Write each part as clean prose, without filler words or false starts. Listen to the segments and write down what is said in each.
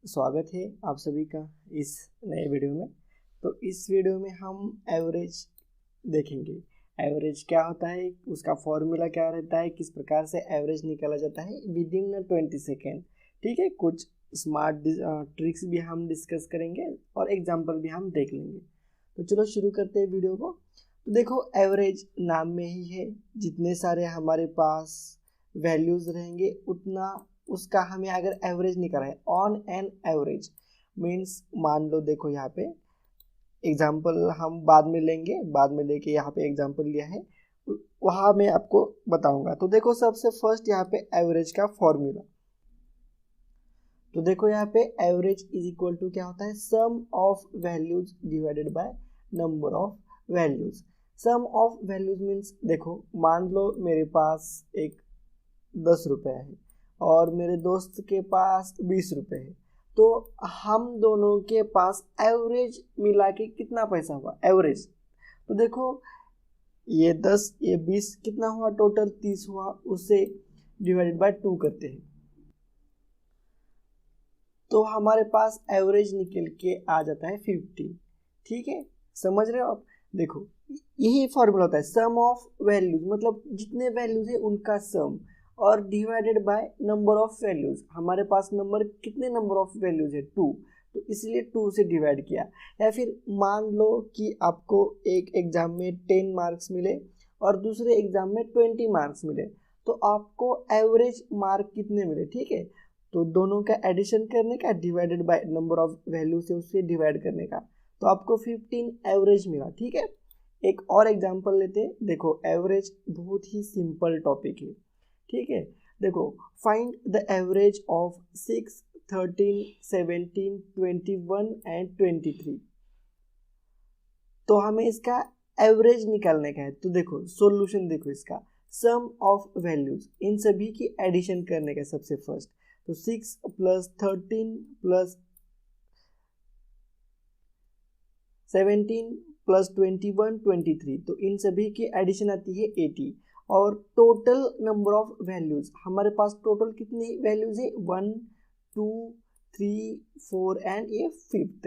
स्वागत है आप सभी का इस नए वीडियो में। तो इस वीडियो में हम एवरेज देखेंगे। एवरेज क्या होता है, उसका फॉर्मूला क्या रहता है, किस प्रकार से एवरेज निकाला जाता है विद इन 20 सेकेंड। ठीक है, कुछ स्मार्ट ट्रिक्स भी हम डिस्कस करेंगे और एग्जाम्पल भी हम देख लेंगे। तो चलो शुरू करते हैं वीडियो को। तो देखो, एवरेज नाम में ही है, जितने सारे हमारे पास वैल्यूज रहेंगे उतना उसका हमें अगर एवरेज निकालना है ऑन एन एवरेज मीन्स, मान लो देखो यहाँ पे एग्जाम्पल हम बाद में लेंगे, बाद में लेके यहाँ पे एग्जाम्पल लिया है वहाँ मैं आपको बताऊंगा। तो देखो सबसे फर्स्ट यहाँ पे एवरेज का फॉर्मूला। तो देखो यहाँ पे एवरेज इज इक्वल टू क्या होता है, sum of values divided by number of values. Sum of values means, देखो मान लो मेरे पास एक 10 रुपये है और मेरे दोस्त के पास 20 रुपये है, तो हम दोनों के पास एवरेज मिला के कितना पैसा हुआ एवरेज। तो देखो ये 10 ये 20 कितना हुआ, टोटल 30 हुआ, उससे डिवाइडेड बाय 2 करते हैं तो हमारे पास एवरेज निकल के आ जाता है 50। ठीक है, समझ रहे हो आप। देखो यही फॉर्मूला होता है, सम ऑफ वैल्यूज मतलब जितने वैल्यूज है उनका सम और divided by number of values. हमारे पास नंबर कितने नंबर ऑफ वैल्यूज है 2, तो इसलिए 2 से डिवाइड किया। या फिर मान लो कि आपको एक एग्जाम में 10 मार्क्स मिले और दूसरे एग्जाम में 20 मार्क्स मिले, तो आपको एवरेज मार्क कितने मिले। ठीक है, तो दोनों का एडिशन करने का divided by number of value से उससे डिवाइड करने का, तो आपको 15 एवरेज मिला। ठीक है, एक और एग्जांपल लेते हैं। देखो एवरेज बहुत ही सिंपल टॉपिक है। ठीक है, देखो find the average of 6, 13, 17, 21 and 23। तो हमें इसका एवरेज निकालने का है। तो देखो सॉल्यूशन देखो इसका, सम ऑफ वैल्यूज इन सभी की एडिशन करने का सबसे फर्स्ट। तो 6 प्लस 13 प्लस 17 प्लस 21 23, तो इन सभी की एडिशन आती है 80। और टोटल नंबर ऑफ वैल्यूज हमारे पास टोटल कितनी वैल्यूज है 1 2 3 4 एंड ये 5th।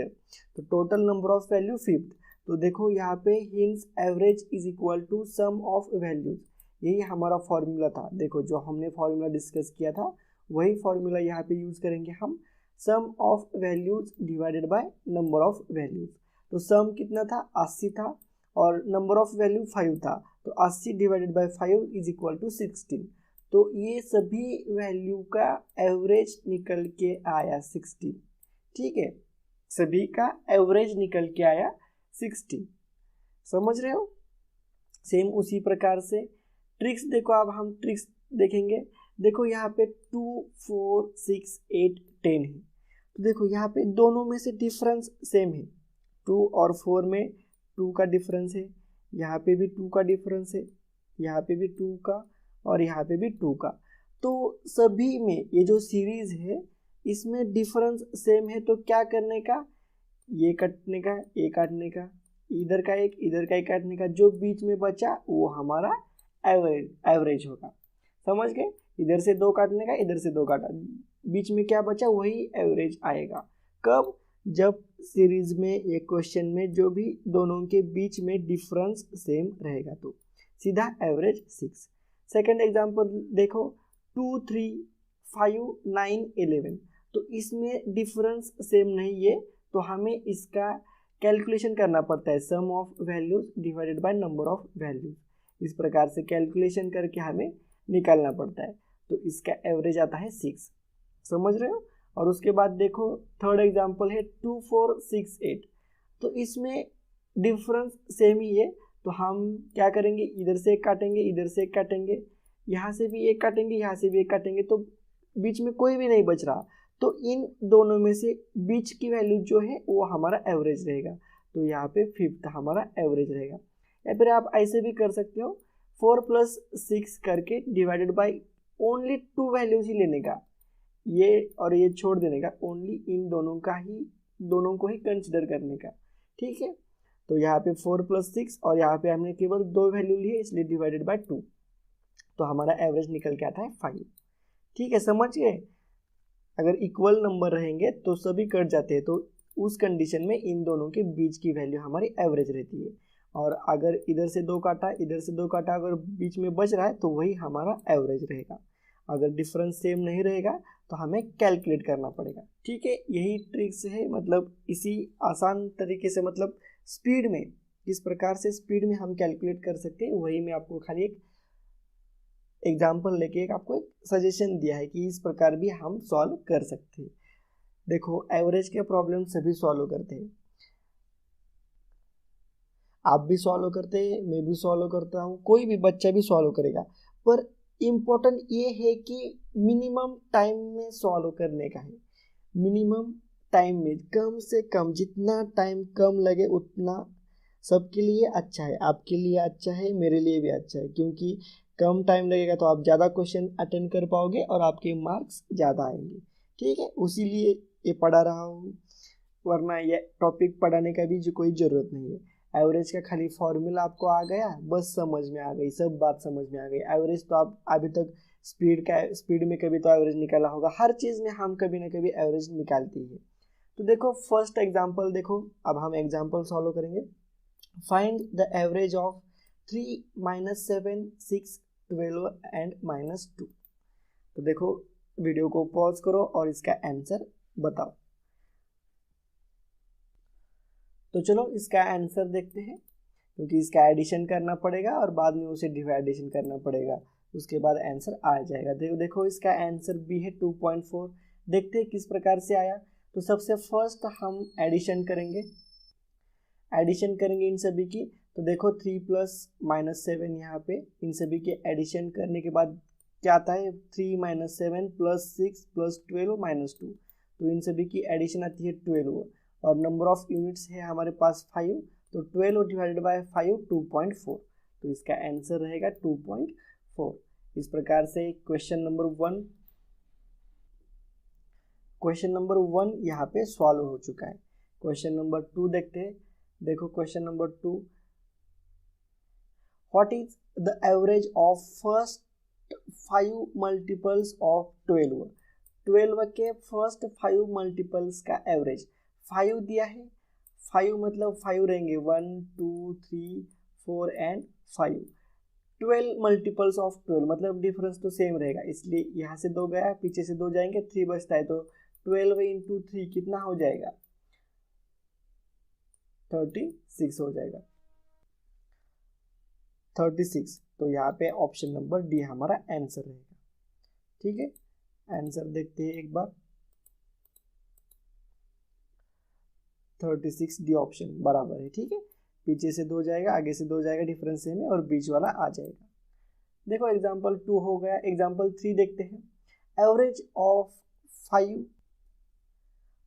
तो total number of value 5th। तो देखो यहाँ पे hence average is equal to sum of values, यही हमारा फॉर्मूला था। देखो जो हमने फॉर्मूला डिस्कस किया था वही फॉर्मूला यहाँ पे यूज करेंगे हम, sum of values divided by number of values. तो सम कितना था 80 था और नंबर ऑफ वैल्यू 5 था, तो 80 divided by 5 is equal to 16। तो ये सभी वैल्यू का एवरेज निकल के आया 16। ठीक है, सभी का एवरेज निकल के आया 16। समझ रहे हो। सेम उसी प्रकार से ट्रिक्स देखो, अब हम ट्रिक्स देखेंगे। देखो यहाँ पे 2 4 6 8 10 है, तो देखो यहाँ पे दोनों में से डिफरेंस सेम है। 2 और 4 में 2 का डिफरेंस है, यहाँ पे भी 2 का डिफरेंस है, यहाँ पे भी 2 का और यहाँ पे भी 2 का। तो सभी में ये जो सीरीज है इसमें डिफरेंस सेम है, तो क्या करने का, ये काटने का, ये काटने का, इधर का एक इधर का एक काटने का, जो बीच में बचा वो हमारा एवरेज होगा। समझ गए, इधर से 2 काटने का, इधर से 2 काटा, बीच में क्या बचा वही एवरेज आएगा। कब, जब सीरीज में एक क्वेश्चन में जो भी दोनों के बीच में डिफरेंस सेम रहेगा, तो सीधा एवरेज 6। सेकंड एग्जांपल देखो 2 3 5 9 11, तो इसमें डिफरेंस सेम नहीं है, तो हमें इसका कैलकुलेशन करना पड़ता है, sum of values divided by number of values. इस प्रकार से कैलकुलेशन करके हमें निकालना पड़ता है, तो इसका एवरेज आता है 6। समझ रहे हो। और उसके बाद देखो थर्ड एग्जांपल है 2 4 6 8, तो इसमें डिफरेंस सेम ही है, तो हम क्या करेंगे, इधर से एक काटेंगे, इधर से एक काटेंगे, यहाँ से भी एक काटेंगे, यहाँ से भी एक काटेंगे, तो बीच में कोई भी नहीं बच रहा, तो इन दोनों में से बीच की वैल्यू जो है वो हमारा एवरेज रहेगा, तो यहाँ पे 5th हमारा एवरेज रहेगा। या फिर आप ऐसे भी कर सकते हो 4 प्लस 6 करके डिवाइडेड बाई ओनली 2 वैल्यूज ही लेने का, ये और ये छोड़ देने का, ओनली इन दोनों को ही कंसिडर करने का। ठीक है, तो यहाँ पे 4 प्लस 6 और यहाँ पे हमने केवल 2 वैल्यू ली है, इसलिए डिवाइडेड बाय 2, तो हमारा एवरेज निकल के आता है 5। ठीक है, समझ गए। अगर इक्वल नंबर रहेंगे तो सभी कट जाते हैं, तो उस कंडीशन में इन दोनों के बीच की वैल्यू हमारी एवरेज रहती है। और अगर इधर से 2 काटा, इधर से 2 काटा, अगर बीच में बच रहा है तो वही हमारा एवरेज रहेगा। अगर डिफरेंस सेम नहीं रहेगा तो हमें कैलकुलेट करना पड़ेगा। ठीक है, यही ट्रिक्स है, मतलब इसी आसान तरीके से, मतलब स्पीड में, किस प्रकार से स्पीड में हम कैलकुलेट कर सकते हैं, वही मैं आपको खाली एक एग्जाम्पल लेके एक आपको एक सजेशन दिया है कि इस प्रकार भी हम सॉल्व कर सकते हैं। देखो, एवरेज के प्रॉब्लम सभी सॉल्व करते हैं, आप भी सॉल्व करते हैं, मैं भी सॉल्व करता हूँ, कोई भी बच्चा भी सॉल्व करेगा, पर इम्पोर्टेंट ये है कि मिनिमम टाइम में सॉल्व करने का है। मिनिमम टाइम में कम से कम, जितना टाइम कम लगे उतना सबके लिए अच्छा है, आपके लिए अच्छा है, मेरे लिए भी अच्छा है, क्योंकि कम टाइम लगेगा तो आप ज़्यादा क्वेश्चन अटेंड कर पाओगे और आपके मार्क्स ज़्यादा आएंगे। ठीक है, उसी लिए ये पढ़ा रहा हूँ, वरना ये टॉपिक पढ़ाने का भी जो कोई ज़रूरत नहीं है। एवरेज का खाली फॉर्मूला आपको आ गया, बस समझ में आ गई, सब बात समझ में आ गई। एवरेज तो आप अभी तक स्पीड में कभी तो एवरेज निकाला होगा, हर चीज़ में हम कभी ना कभी एवरेज निकालती है। तो देखो फर्स्ट एग्जांपल देखो, अब हम एग्जांपल सॉल्व करेंगे। Find the average of 3 - 7 6 12 and -2। तो देखो, वीडियो को पॉज करो और इसका आंसर बताओ। तो चलो इसका आंसर देखते हैं, क्योंकि इसका एडिशन करना पड़ेगा और बाद में उसे डिवाइडेशन करना पड़ेगा, उसके बाद आंसर आ जाएगा। देखो इसका आंसर भी है 2.4। देखते हैं किस प्रकार से आया। तो सबसे फर्स्ट हम एडिशन करेंगे, इन सभी की। तो देखो 3 + -7 यहाँ पे, इन सभी के एडिशन करने के बाद क्या आता है, 3 - 7 + 6 + 12 -2। तो इन सभी की एडिशन आती है 12, और नंबर ऑफ यूनिट्स है हमारे पास 5, तो 12 / 5 2.4। तो इसका आंसर रहेगा 2.4। इस प्रकार से क्वेश्चन नंबर 1 यहाँ पे सॉल्व हो चुका है। क्वेश्चन नंबर 2 देखते हैं। देखो question number 2, what is the average of first 5 multiples of 12 के फर्स्ट 5 मल्टीपल्स का एवरेज। 5 दिया है, 5 मतलब 5 रहेंगे, 1 2 3 4 एंड 5। 12 मल्टीपल्स ऑफ 12 मतलब डिफरेंस तो सेम रहेगा, इसलिए यहाँ से 2 गया, पीछे से 2 जाएंगे, 3 बचता है, तो 12 × 3 कितना हो जाएगा, 36 हो जाएगा, 36। तो यहाँ पे ऑप्शन नंबर डी हमारा आंसर रहेगा। ठीक है, आंसर देखते हैं एक बार। 36 डी ऑप्शन बराबर है। ठीक है, पीछे से 2 जाएगा, आगे से 2 जाएगा, डिफरेंस सेम है, और बीच वाला आ जाएगा। देखो एग्जाम्पल 2 हो गया। एग्जाम्पल 3 देखते हैं। एवरेज ऑफ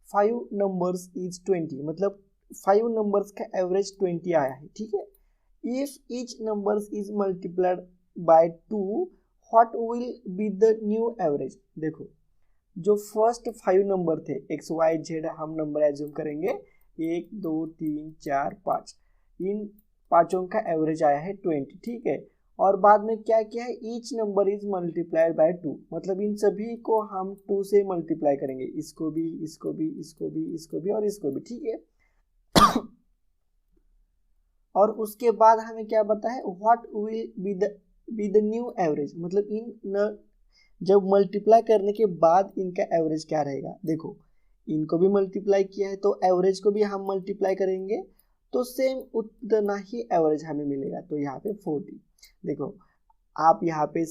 5 नंबर्स इज 20, मतलब 5 नंबर्स का एवरेज 20 आया है। ठीक है, if each numbers is multiplied by 2 what will be the new average. देखो जो फर्स्ट 5 नंबर थे, XYZ हम नंबर एज्यूम करेंगे, 1 2 3 4 5, इन पांचों का एवरेज आया है 20। ठीक है, और बाद में क्या किया है, each number is multiplied by 2, मतलब इन सभी को हम 2 से मल्टीप्लाई करेंगे, इसको भी, इसको भी, इसको भी, इसको भी और इसको भी। ठीक है और उसके बाद हमें क्या पता है, what will be the new average, मतलब जब मल्टीप्लाई करने के बाद इनका एवरेज क्या रहेगा। देखो इनको भी मल्टीप्लाई किया है तो एवरेज को भी हम मल्टीप्लाई करेंगे तो सेम उतना ही एवरेज हमें मिलेगा। तो यहाँ पे 40। देखो आप यहाँ पे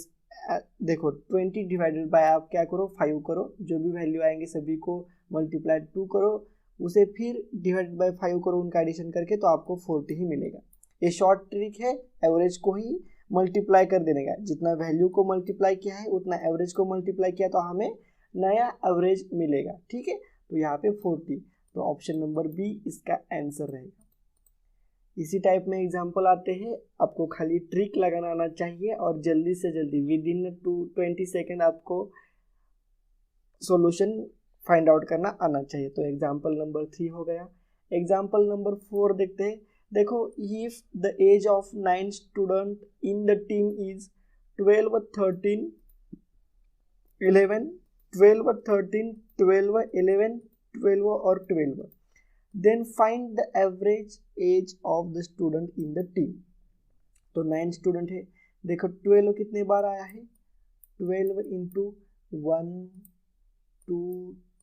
देखो 20 डिवाइडेड बाय, आप क्या करो 5 करो, जो भी वैल्यू आएंगे सभी को मल्टीप्लाई 2 करो, उसे फिर डिवाइडेड बाय 5 करो, उनका एडिशन करके, तो आपको 40 ही मिलेगा। ये शॉर्ट ट्रिक है, एवरेज को ही मल्टीप्लाई कर देने का, जितना वैल्यू को मल्टीप्लाई किया है उतना एवरेज को मल्टीप्लाई किया तो हमें नया एवरेज मिलेगा। ठीक है, तो यहाँ पे 40, तो ऑप्शन नंबर बी इसका आंसर रहेगा। इसी टाइप में एग्जाम्पल आते हैं, आपको खाली ट्रिक लगाना आना चाहिए और जल्दी से जल्दी विदिन 20 सेकेंड आपको सॉल्यूशन फाइंड आउट करना आना चाहिए। तो एग्जाम्पल नंबर 3 हो गया। एग्जाम्पल नंबर 4 देखते हैं। देखो if the age of 9 student in the team is 12 13 11 12, 13, 12, 11, 12 और 12. Then find the average age of the student in the team. तो 9 स्टूडेंट है, देखो 12 कितने बार आया है, 12 इंटू 1 2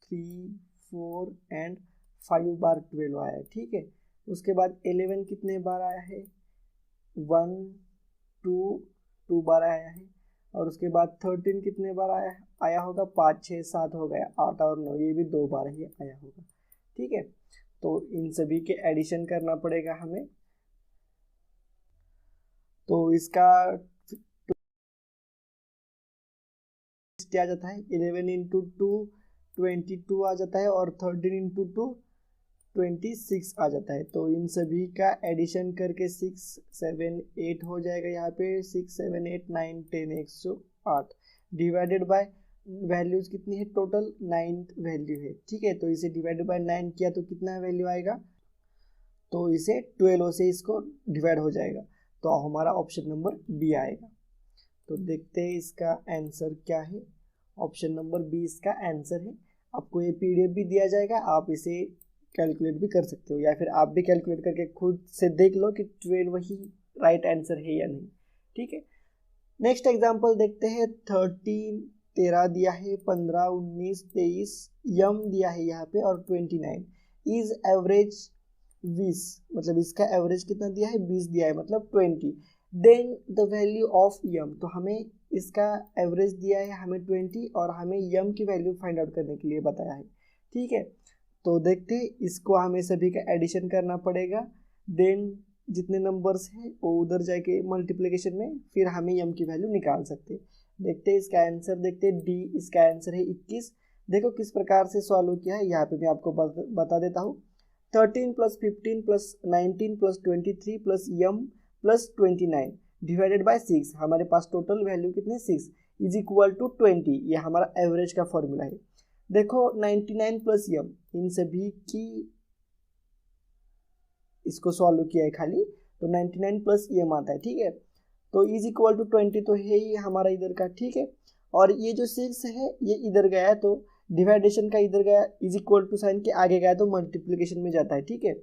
3 4 एंड 5 बार 12 आया है, ठीक है। उसके बाद 11 कितने बार आया है, 1 2 बार आया है। और उसके बाद 13 कितने बार आया होगा, 5 6 7 हो गया, 8 और 9 ये भी 2 बार ही आया होगा, ठीक है। तो इन सभी के एडिशन करना पड़ेगा हमें। तो इसका आ जाता है 11 इंटू 2 22 आ जाता है, और 13 इंटू 2 26 आ जाता है। तो इन सभी का एडिशन करके 6 7 8 हो जाएगा, यहाँ पे 6 7 8 9 10 108 डिवाइडेड बाय वैल्यूज कितनी है, टोटल 9 वैल्यू है, ठीक है। तो इसे डिवाइडेड बाय 9 किया तो कितना वैल्यू आएगा, तो इसे 12 से इसको डिवाइड हो जाएगा, तो हमारा ऑप्शन नंबर बी आएगा। तो देखते हैं इसका आंसर क्या है। ऑप्शन नंबर बी इसका आंसर है। आपको ये पीडीएफ भी दिया जाएगा, आप इसे कैलकुलेट भी कर सकते हो, या फिर आप भी कैलकुलेट करके खुद से देख लो कि 12 ही राइट आंसर है या नहीं, ठीक है। नेक्स्ट एग्जांपल देखते हैं। 13 दिया है, 15 19 23 यम दिया है यहाँ पे, और 29 इज एवरेज 20, मतलब इसका एवरेज कितना दिया है, 20 दिया है, मतलब 20। देन द वैल्यू ऑफ यम, तो हमें इसका एवरेज दिया है हमें 20, और हमें यम की वैल्यू फाइंड आउट करने के लिए बताया है, ठीक है। तो देखते हैं, इसको हमें सभी का एडिशन करना पड़ेगा। देन जितने नंबर्स हैं वो उधर जाके मल्टीप्लिकेशन में फिर हमें यम की वैल्यू निकाल सकते हैं। देखते हैं इसका आंसर, देखते हैं डी, इसका आंसर है 21। देखो किस प्रकार से सॉल्व किया है, यहाँ पे मैं आपको बता देता हूँ। 13 प्लस 15 प्लस 19 प्लस 23 प्लस यम प्लस 29 डिवाइडेड बाय 6, हमारे पास टोटल वैल्यू कितने 6 इज इक्वल टू 20, ये हमारा एवरेज का फॉर्मूला है। देखो 99 प्लस यम, इन सभी की इसको सॉल्व किया है खाली, तो 99 प्लस यम आता है, ठीक है। तो इज इक्वल टू 20 तो है ही हमारा इधर का, ठीक है। और ये जो 6 है ये इधर गया है, तो डिवाइडेशन का इधर गया, इज इक्वल टू साइन के आगे गया तो मल्टीप्लिकेशन में जाता है, ठीक है।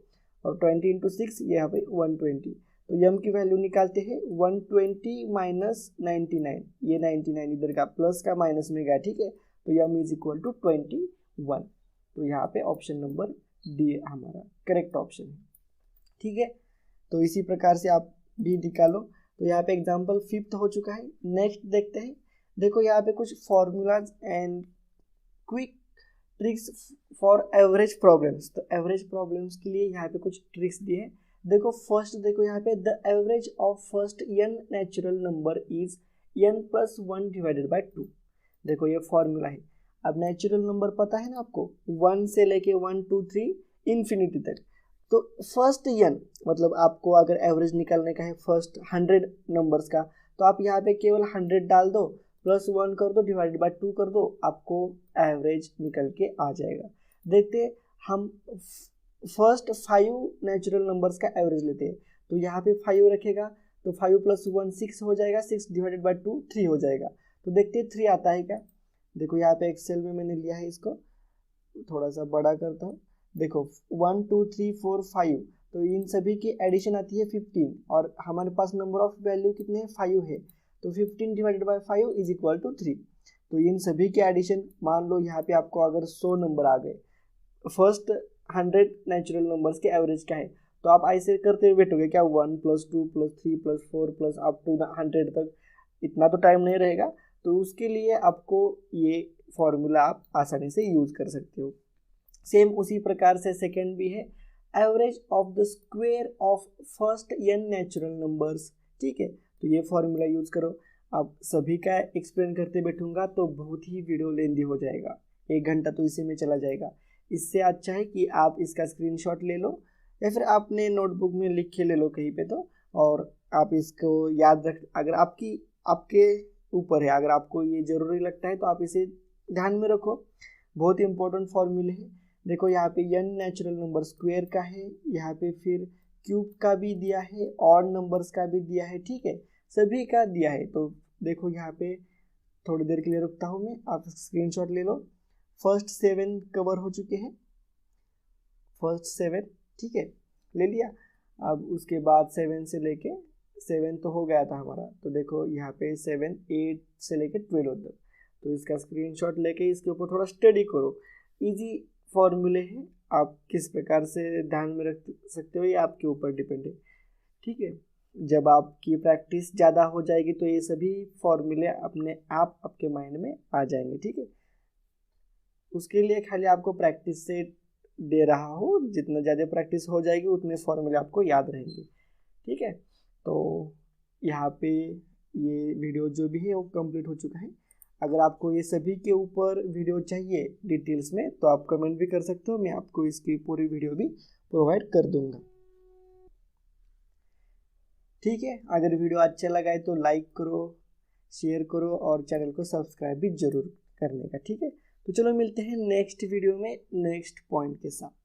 और 20 इंटू 6 ये यहाँ पे 120, तो यम की वैल्यू निकालते हैं 120 माइनस 99, ये 99 इधर का प्लस का माइनस में गया, ठीक है। तो यम इज इक्वल टू 21, तो यहाँ पे ऑप्शन नंबर डी हमारा करेक्ट ऑप्शन है, ठीक है। तो इसी प्रकार से आप भी निकालो। तो यहाँ पे एग्जाम्पल 5th हो चुका है। नेक्स्ट देखते हैं। देखो यहाँ पे कुछ formulas and quick tricks for average problems, तो एवरेज प्रॉब्लम्स के लिए यहाँ पे कुछ ट्रिक्स दिए हैं। देखो फर्स्ट, देखो यहाँ पे the average of first n natural number is n plus 1 divided by 2। देखो ये फॉर्मूला है। अब नेचुरल नंबर पता है ना आपको, 1 से लेके 1 2 3 इन्फिनिटी तक। तो फर्स्ट n मतलब आपको अगर एवरेज निकालने का है फर्स्ट 100 नंबर्स का, तो आप यहाँ पे केवल 100 डाल दो, प्लस 1 कर दो, डिवाइडेड बाय 2 कर दो, आपको एवरेज निकल के आ जाएगा। देखते हम फर्स्ट 5 नेचुरल नंबर्स का एवरेज लेते हैं। तो यहाँ पे 5 रखेगा, तो 5 प्लस 1 6 हो जाएगा, 6 डिवाइडेड बाय 2 3 हो जाएगा। तो देखते हैं 3 आता है क्या। देखो यहाँ पे एक्सेल में मैंने लिया है, इसको थोड़ा सा बड़ा करता हूँ। देखो 1 2 3 4 5, तो इन सभी की एडिशन आती है 15, और हमारे पास नंबर ऑफ वैल्यू कितने 5 है, तो 15 divided by 5 is equal to 3। तो इन सभी की एडिशन, मान लो यहाँ पे आपको अगर 100 नंबर आ गए, फर्स्ट 100 नेचुरल नंबर्स के एवरेज क्या है, तो आप ऐसे करते हुए बैठोगे क्या, 1 plus 2 plus 3 plus 4 plus up to 100 तक, इतना तो टाइम नहीं रहेगा। तो उसके लिए आपको ये फॉर्मूला आप आसानी से यूज कर सकते हो। सेम उसी प्रकार से सेकेंड भी है, average of the square of first n natural numbers, ठीक है। तो ये फॉर्मूला यूज करो। अब सभी का एक्सप्लेन करते बैठूंगा तो बहुत ही वीडियो लेंदी हो जाएगा, 1 घंटा तो इसी में चला जाएगा। इससे अच्छा है कि आप इसका स्क्रीनशॉट ले लो, या फिर आपने नोटबुक में लिख के ले लो कहीं पे, तो और आप इसको याद रख, अगर आपके ऊपर है, अगर आपको ये जरूरी लगता है तो आप इसे ध्यान में रखो, बहुत ही इंपॉर्टेंट फॉर्मूले है। देखो यहाँ पे n नेचुरल नंबर स्क्वायर का है, यहाँ पे फिर क्यूब का भी दिया है, ऑड नंबर्स का भी दिया है, ठीक है, सभी का दिया है। तो देखो यहाँ पे थोड़ी देर के लिए रुकता हूँ मैं, आप स्क्रीनशॉट ले लो। फर्स्ट 7 कवर हो चुके हैं, फर्स्ट 7, ठीक है, ले लिया। अब उसके बाद 7 से लेके 7 तो हो गया था हमारा, तो देखो यहाँ पे 7, 8 से लेके 12 तक, तो इसका स्क्रीनशॉट लेके इसके ऊपर थोड़ा स्टडी करो। इजी फॉर्मूले हैं, आप किस प्रकार से ध्यान में रख सकते हो ये आपके ऊपर डिपेंड है, ठीक है। जब आपकी प्रैक्टिस ज़्यादा हो जाएगी तो ये सभी फॉर्मूले अपने आप आपके माइंड में आ जाएंगे, ठीक है। उसके लिए खाली आपको प्रैक्टिस से दे रहा हो, जितना ज़्यादा प्रैक्टिस हो जाएगी उतने फॉर्मूले आपको याद रहेंगे, ठीक है। तो यहाँ पे ये वीडियो जो भी है वो कंप्लीट हो चुका है। अगर आपको ये सभी के ऊपर वीडियो चाहिए डिटेल्स में तो आप कमेंट भी कर सकते हो, मैं आपको इसकी पूरी वीडियो भी प्रोवाइड कर दूंगा, ठीक है। अगर वीडियो अच्छा लगा है तो लाइक करो, शेयर करो और चैनल को सब्सक्राइब भी जरूर करने का, ठीक है। तो चलो मिलते हैं नेक्स्ट वीडियो में नेक्स्ट पॉइंट के साथ।